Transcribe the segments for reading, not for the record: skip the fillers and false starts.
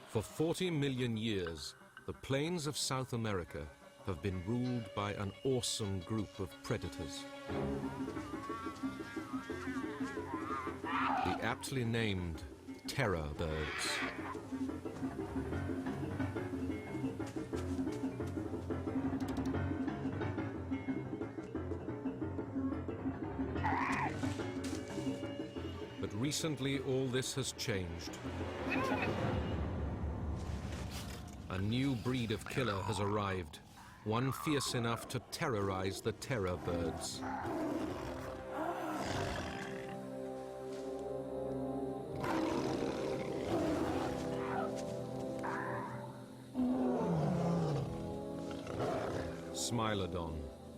For 40 million years, the plains of South America have been ruled by an awesome group of predators. The aptly named terror birds. But recently all this has changed. A new breed of killer has arrived, one fierce enough to terrorize the terror birds. Smilodon,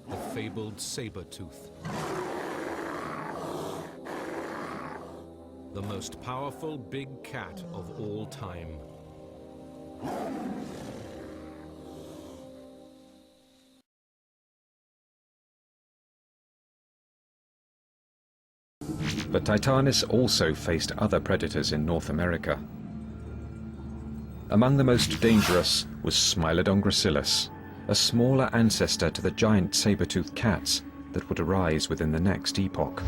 the fabled saber-tooth. The most powerful big cat of all time. But titanis also faced other predators in North America. Among the most dangerous was Smilodon gracilis, a smaller ancestor to the giant saber-toothed cats that would arise within the next epoch.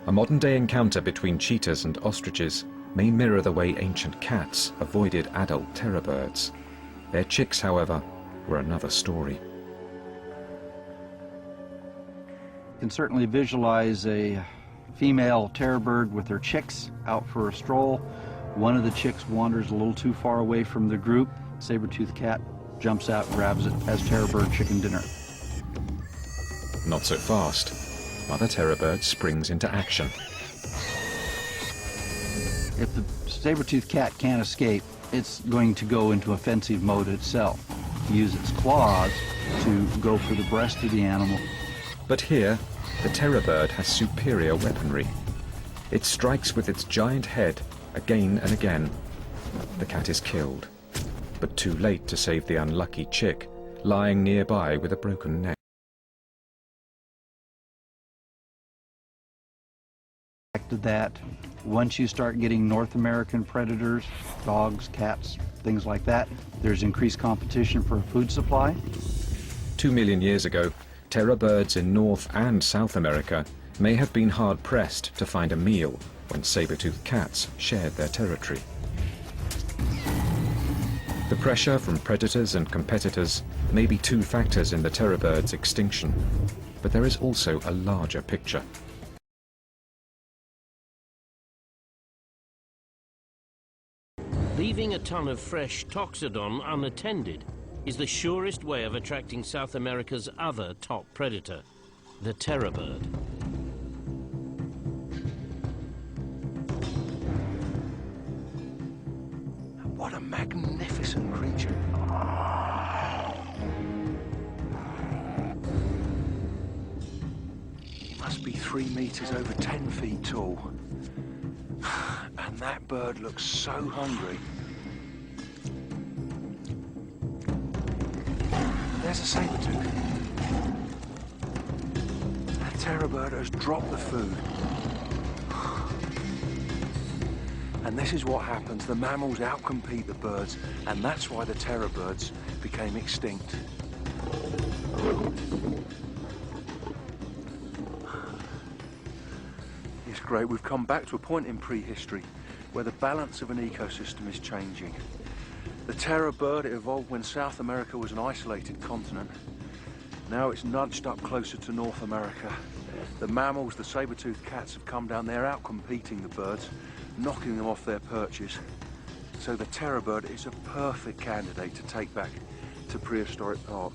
A modern-day encounter between cheetahs and ostriches may mirror the way ancient cats avoided adult terror birds. Their chicks, however, were another story. You can certainly visualize a female terror bird with her chicks out for a stroll. One of the chicks wanders a little too far away from the group. Saber-toothed cat jumps out, grabs it as terror bird chicken dinner. Not so fast. Mother terror bird springs into action. If the saber-toothed cat can't escape, it's going to go into offensive mode itself. Use its claws to go for the breast of the animal. But here, the terror bird has superior weaponry. It strikes with its giant head again and again. The cat is killed, but too late to save the unlucky chick, lying nearby with a broken neck. That once you start getting North American predators, dogs, cats, things like that, there's increased competition for food supply. 2 million years ago, terror birds in North and South America may have been hard-pressed to find a meal when saber-toothed cats shared their territory. The pressure from predators and competitors may be two factors in the terror bird's extinction, but there is also a larger picture. Leaving a ton of fresh toxodon unattended is the surest way of attracting South America's other top predator, the terror bird. What a magnificent creature. He must be 3 meters over 10 feet tall. And that bird looks so hungry. There's a saber-tooth. That terror bird has dropped the food. And this is what happens. The mammals outcompete the birds, and that's why the terror birds became extinct. It's great. We've come back to a point in prehistory where the balance of an ecosystem is changing. The terror bird evolved when South America was an isolated continent. Now it's nudged up closer to North America. The mammals, the saber-toothed cats, have come down. They're out-competing the birds, knocking them off their perches. So the terror bird is a perfect candidate to take back to prehistoric park.